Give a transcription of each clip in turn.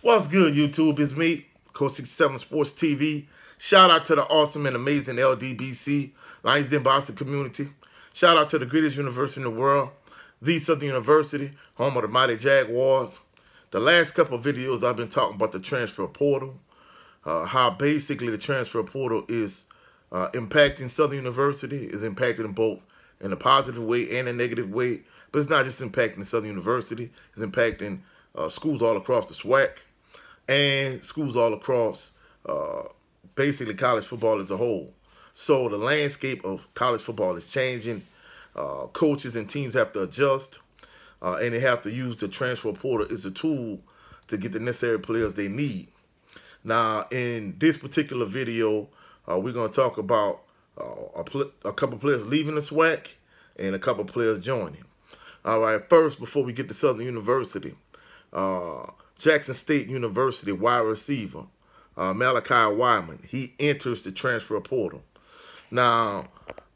What's good, YouTube? It's me, Coach 67 Sports TV. Shout out to the awesome and amazing LDBC, Lions Den Boston community. Shout out to the greatest university in the world, the Southern University, home of the mighty Jaguars. The last couple of videos I've been talking about the transfer portal, how basically the transfer portal is impacting Southern University, is impacting both in a positive way and a negative way. But it's not just impacting Southern University, it's impacting schools all across the SWAC and schools all across basically college football as a whole. So the landscape of college football is changing. Coaches and teams have to adjust, and they have to use the transfer portal as a tool to get the necessary players they need. Now, in this particular video, we're going to talk about a couple players leaving the SWAC and a couple players joining. All right, first, before we get to Southern University, Jackson State University wide receiver, Malachi Wyman, he enters the transfer portal. Now,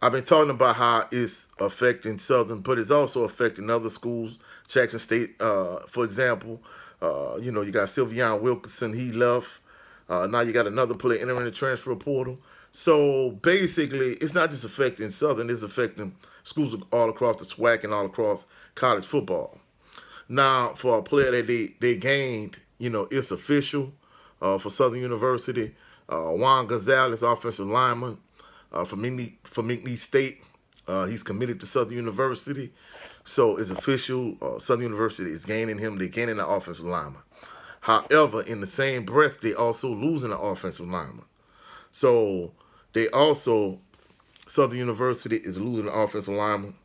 I've been talking about how it's affecting Southern, but it's also affecting other schools. Jackson State, for example, you got Sylvian Wilkinson, he left. Now you got another player entering the transfer portal. So basically, it's not just affecting Southern, it's affecting schools all across the SWAC and all across college football. Now, for a player that they gained, it's official for Southern University. Juan Gonzalez, offensive lineman from McNeese State. He's committed to Southern University. So it's official. Southern University is gaining him. They're gaining the offensive lineman. However, in the same breath, they also losing the offensive lineman. So they also, Southern University is losing the offensive lineman.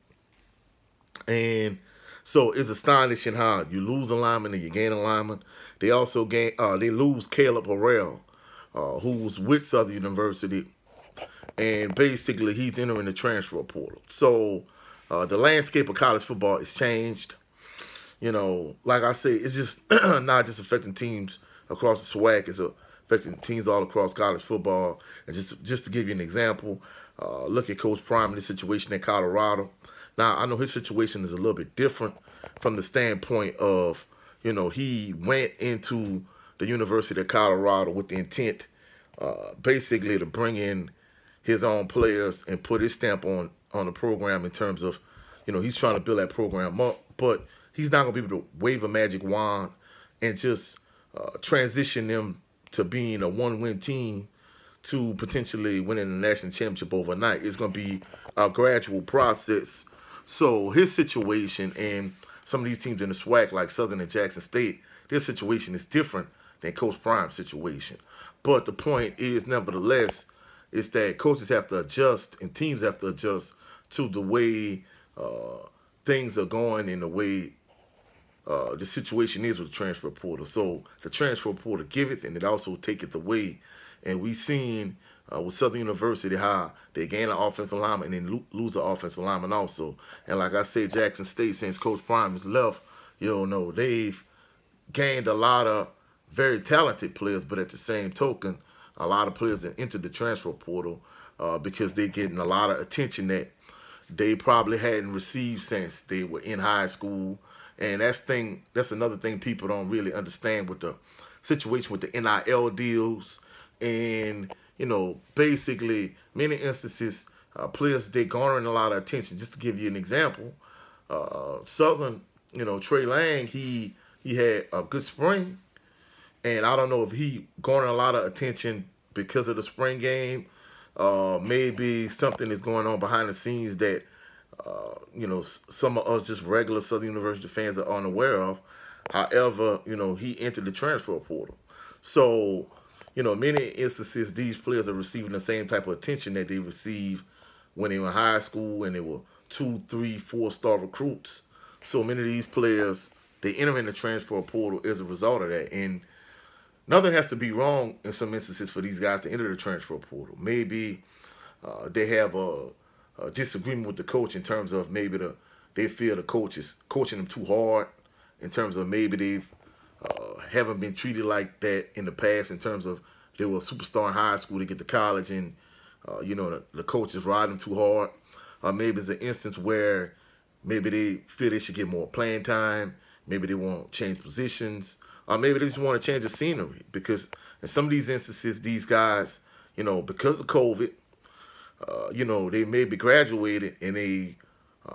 And so it's astonishing how you lose a lineman and you gain a lineman. They also they lose Caleb Harrell, who was with Southern University, and basically he's entering the transfer portal. So the landscape of college football has changed. Like I say, it's just not just affecting teams across the SWAC. It's affecting teams all across college football. And just to give you an example, look at Coach Prime in this situation in Colorado. Now, I know his situation is a little bit different from the standpoint of, he went into the University of Colorado with the intent basically to bring in his own players and put his stamp on the program in terms of, he's trying to build that program up. But he's not going to be able to wave a magic wand and just transition them to being a one-win team to potentially winning the national championship overnight. It's going to be a gradual process. So his situation and some of these teams in the SWAC like Southern and Jackson State, their situation is different than Coach Prime's situation. But the point is, nevertheless, is that coaches have to adjust and teams have to adjust to the way things are going and the way the situation is with the transfer portal. So the transfer portal giveth and it also taketh away. And we've seen with Southern University how they gain an offensive lineman and then lose an offensive lineman also. And like I said, Jackson State, since Coach Prime has left, they've gained a lot of very talented players, but at the same token, a lot of players that entered the transfer portal because they're getting a lot of attention that they probably hadn't received since they were in high school. And that's another thing people don't really understand with the situation with the NIL deals. And, basically, many instances, players, they're garnering a lot of attention. Just to give you an example, Southern, Trey Lang, he had a good spring. And I don't know if he garnered a lot of attention because of the spring game. Maybe something is going on behind the scenes that, some of us just regular Southern University fans are unaware of. However, he entered the transfer portal. So, many instances, these players are receiving the same type of attention that they received when they were in high school and they were 2, 3, 4-star recruits. So many of these players, they enter in the transfer portal as a result of that. And nothing has to be wrong in some instances for these guys to enter the transfer portal. Maybe they have a disagreement with the coach in terms of maybe they feel the coach is coaching them too hard, in terms of maybe they've haven't been treated like that in the past, in terms of they were a superstar in high school to get to college and, the coach is riding them too hard. Maybe it's an instance where maybe they feel they should get more playing time. Maybe they want to change positions. Maybe they just want to change the scenery, because in some of these instances, these guys, you know, because of COVID, you know, they may be graduated, and they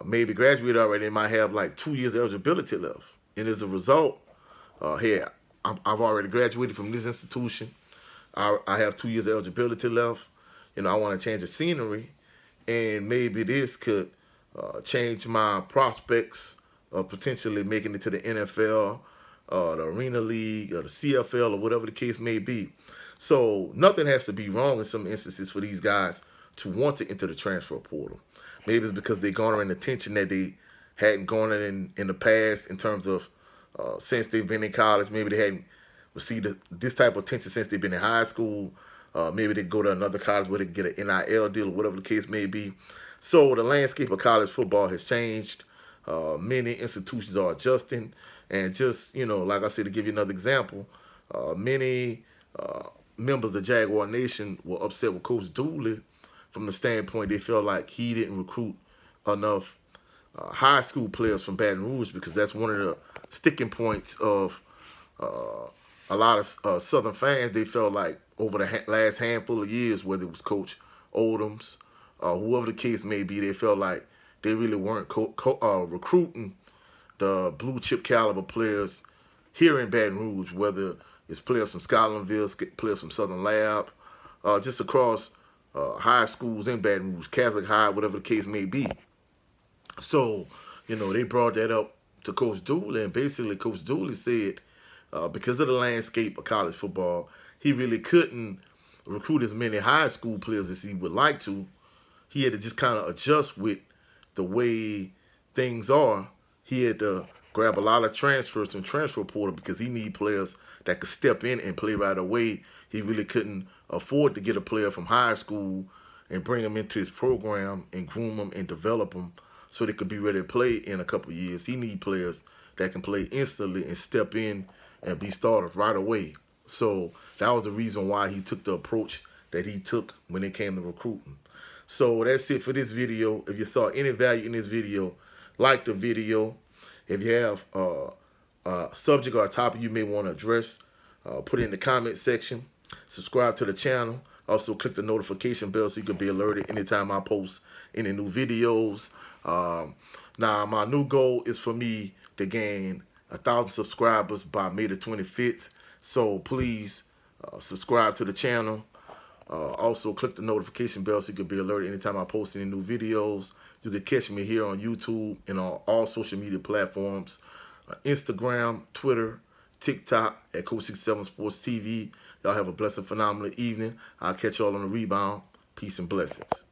maybe graduated already. They might have like 2 years eligibility left. And as a result, hey, I've already graduated from this institution. I have 2 years eligibility left. You know, I want to change the scenery, and maybe this could change my prospects of potentially making it to the NFL, the Arena League, or the CFL, or whatever the case may be. So nothing has to be wrong in some instances for these guys to want to enter the transfer portal. Maybe it's because they're garnering attention that they hadn't garnered in the past, in terms of since they've been in college. Maybe they hadn't received this type of attention since they've been in high school. Maybe they go to another college where they get an NIL deal, or whatever the case may be. So the landscape of college football has changed. Many institutions are adjusting. And just, you know, like I said, to give you another example, many members of Jaguar Nation were upset with Coach Dooley from the standpoint they felt like he didn't recruit enough high school players from Baton Rouge, because that's one of the sticking points of a lot of Southern fans. They felt like over the last handful of years, whether it was Coach Odom's, whoever the case may be, they felt like they really weren't recruiting the blue chip caliber players here in Baton Rouge, whether it's players from Scotlandville, players from Southern Lab, just across high schools in Baton Rouge, Catholic High, whatever the case may be. So, you know, they brought that up to Coach Dooley, and basically Coach Dooley said because of the landscape of college football, he really couldn't recruit as many high school players as he would like to. He had to just kind of adjust with the way things are. He had to grab a lot of transfers from transfer portal, because he need players that could step in and play right away. He really couldn't afford to get a player from high school and bring them into his program and groom them and develop them so they could be ready to play in a couple of years. He need players that can play instantly and step in and be starters right away. So that was the reason why he took the approach that he took when it came to recruiting. So that's it for this video. If you saw any value in this video, like the video. If you have a subject or a topic you may want to address, put it in the comment section. Subscribe to the channel. Also, click the notification bell so you can be alerted anytime I post any new videos. Now, my new goal is for me to gain 1,000 subscribers by May the 25th. So please subscribe to the channel. Also, click the notification bell so you can be alerted anytime I post any new videos. You can catch me here on YouTube and on all social media platforms, Instagram, Twitter, TikTok at Coach 67 Sports TV. Y'all have a blessed, phenomenal evening. I'll catch y'all on the rebound. Peace and blessings.